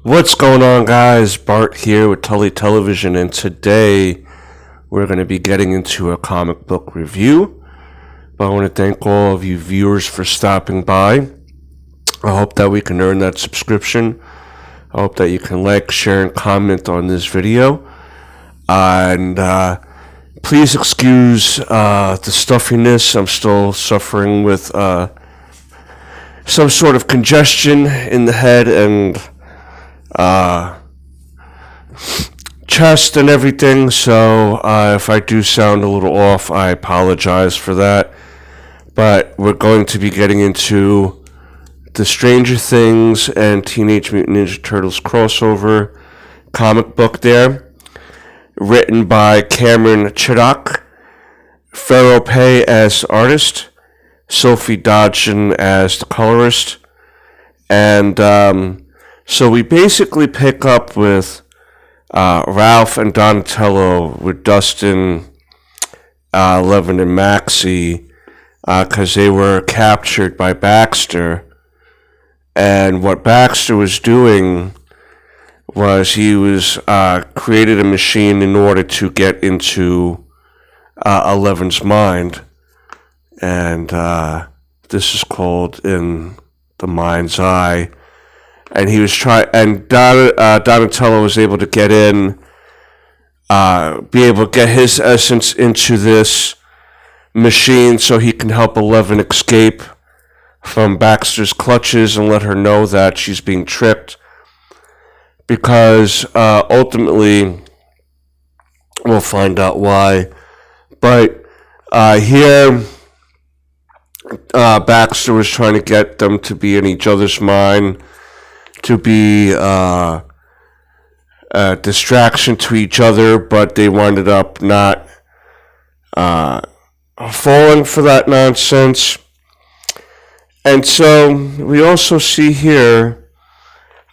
What's going on, guys? Bart here with Tully Television, and today we're going to be getting into a comic book review. But I want to thank all of you viewers for stopping by. I hope that we can earn that subscription. I hope that you can like, share, and comment on this video. And please excuse the stuffiness. I'm still suffering with some sort of congestion in the head and chest and everything, so if I do sound a little off, I apologize for that. But we're going to be getting into the Stranger Things and Teenage Mutant Ninja Turtles crossover comic book there, written by Cameron Chiddock, Pharaoh Pay as artist, Sophie Dodgen as the colorist, and so we basically pick up with Ralph and Donatello with Dustin, Levin, and Maxie because they were captured by Baxter. And what Baxter was doing was he was created a machine in order to get into Eleven's mind. And this is called In the Mind's Eye. And he was Donatello was able to get in, be able to get his essence into this machine so he can help Eleven escape from Baxter's clutches and let her know that she's being tricked. Because ultimately, we'll find out why. But here, Baxter was trying to get them to be in each other's mind, to be a distraction to each other, but they winded up not falling for that nonsense. And so we also see here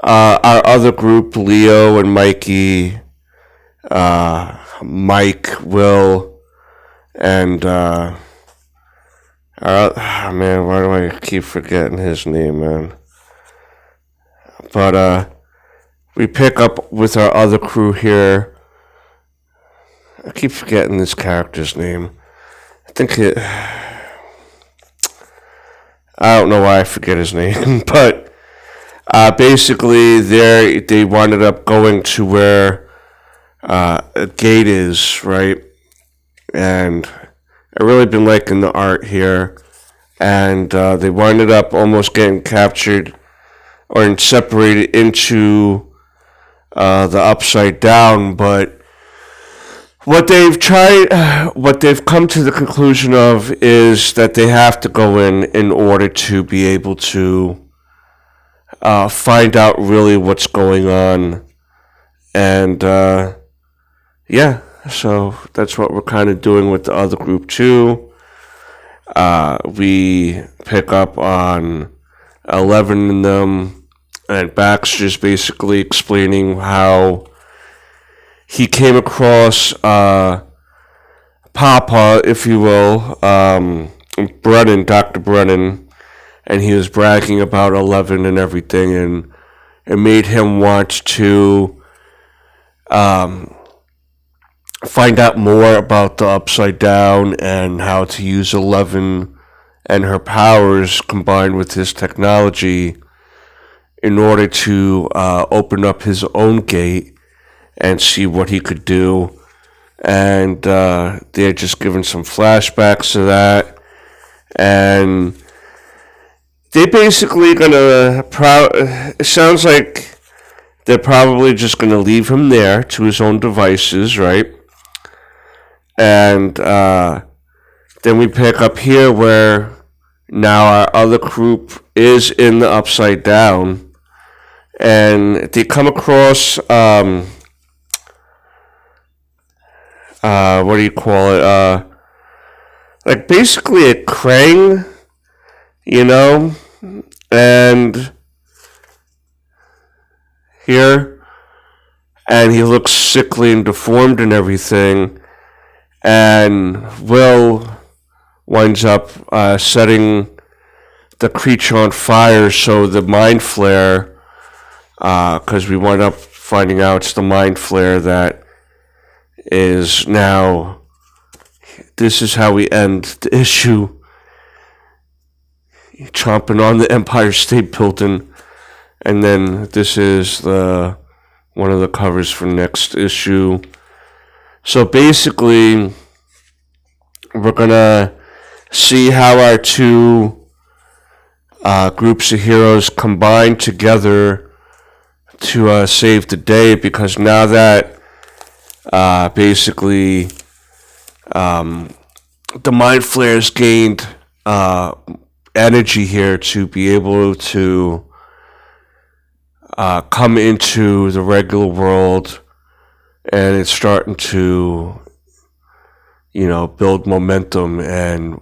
our other group, Leo and Mikey, Mike, Will, and man, why do I keep forgetting his name, man? But we pick up with our other crew here. I keep forgetting this character's name. I don't know why I forget his name, but basically they wound up going to where a gate is, right? And I've really been liking the art here. And they winded up almost getting captured or separated into the Upside Down, but what they've come to the conclusion of is that they have to go in order to be able to find out really what's going on. And yeah, so that's what we're kind of doing with the other group too. We pick up on 11 in them, and Baxter's basically explaining how he came across Papa, if you will, Brennan, Dr. Brennan, and he was bragging about 11 and everything, and it made him want to find out more about the Upside Down and how to use 11 and her powers combined with his technology in order to open up his own gate and see what he could do. And they're just giving some flashbacks to that. And they basically gonna it sounds like they're probably just gonna leave him there to his own devices, right? And then we pick up here where now our other group is in the Upside Down, and they come across what do you call it? Like basically a Krang, you know, and here, and he looks sickly and deformed and everything, and Will winds up setting the creature on fire so the mind flare because we wind up finding out it's the Mind Flayer that is now. This is how we end the issue. Chomping on the Empire State Building, and then this is the one of the covers for next issue. So basically, we're gonna see how our two groups of heroes combine together to save the day, because now that basically the Mind Flayer's gained energy here to be able to come into the regular world, and it's starting to, build momentum and,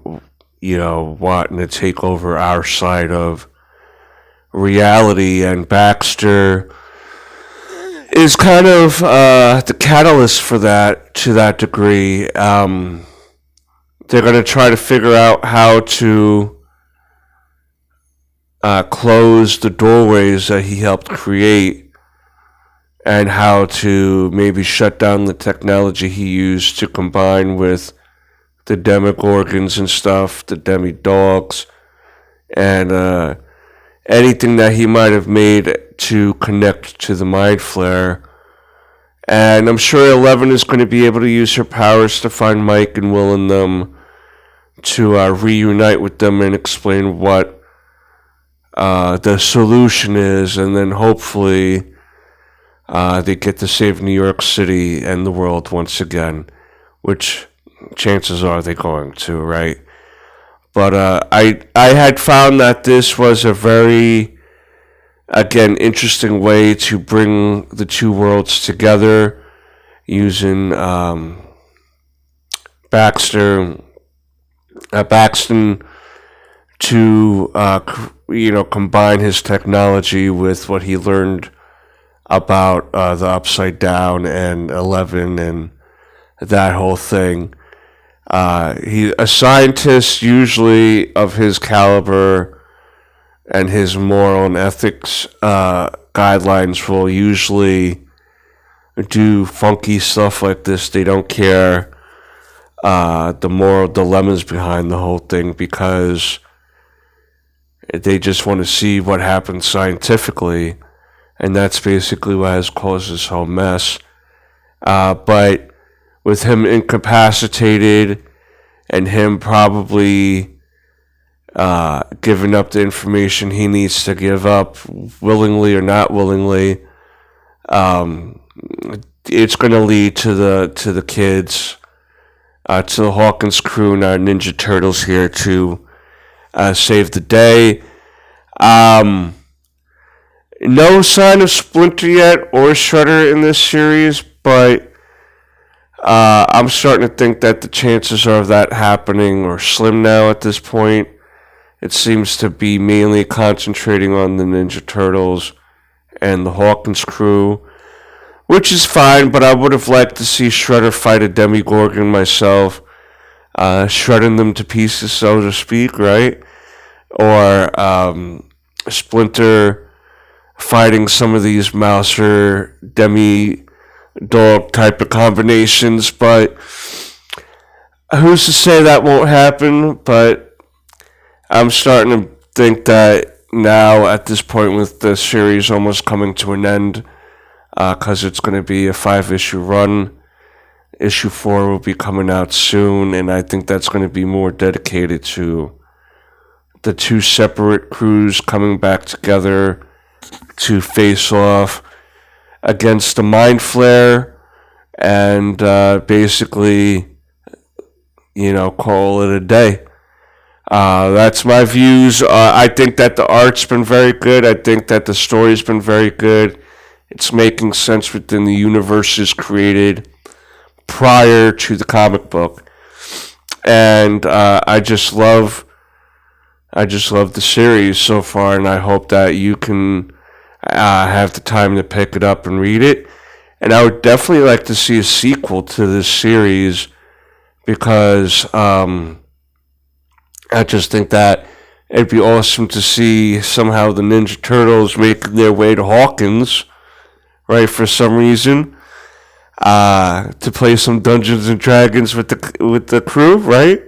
wanting to take over our side of reality. And Baxter is kind of the catalyst for that to that degree. They're going to try to figure out how to close the doorways that he helped create, and how to maybe shut down the technology he used to combine with the demogorgons and stuff, the demi-dogs, and anything that he might have made to connect to the Mind Flayer. And I'm sure 11 is going to be able to use her powers to find Mike and Will and them to reunite with them and explain what the solution is, and then hopefully they get to save New York City and the world once again, which chances are they're going to, right? But I had found that this was a very, again, interesting way to bring the two worlds together, using Baxton to combine his technology with what he learned about the Upside Down and 11 and that whole thing. A scientist usually of his caliber and his moral and ethics guidelines will usually do funky stuff like this. They don't care the moral dilemmas behind the whole thing, because they just want to see what happens scientifically, and that's basically what has caused this whole mess. But with him incapacitated and him probably giving up the information he needs to give up, willingly or not willingly, it's going to lead to the kids, to the Hawkins crew and our Ninja Turtles here to save the day. No sign of Splinter yet or Shredder in this series, but I'm starting to think that the chances of that happening are slim now at this point. It seems to be mainly concentrating on the Ninja Turtles and the Hawkins crew, which is fine, but I would have liked to see Shredder fight a Demogorgon myself, shredding them to pieces, so to speak, right? Or Splinter fighting some of these Mouser demi-dog type of combinations, but who's to say that won't happen? But I'm starting to think that now at this point, with the series almost coming to an end, because it's going to be a 5-issue run. Issue 4 will be coming out soon, and I think that's going to be more dedicated to the two separate crews coming back together to face off against the Mind Flayer and basically, call it a day. That's my views. I think that the art's been very good. I think that the story's been very good. It's making sense within the universes created prior to the comic book. And I just love the series so far, and I hope that you can have the time to pick it up and read it. And I would definitely like to see a sequel to this series, because I just think that It'd be awesome to see somehow the Ninja Turtles making their way to Hawkins, right, for some reason, to play some Dungeons and Dragons with the crew, right?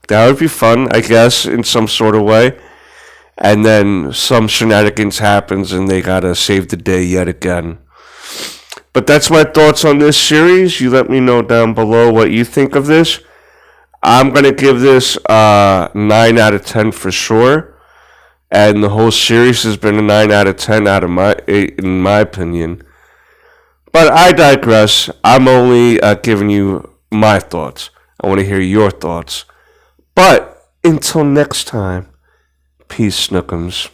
That would be fun, I guess, in some sort of way. And then some shenanigans happens and they gotta save the day yet again. But that's my thoughts on this series. You let me know down below what you think of this. I'm going to give this 9 out of 10 for sure. And the whole series has been a 9 out of 10 in my opinion. But I digress. I'm only giving you my thoughts. I want to hear your thoughts. But until next time, peace, Snookums.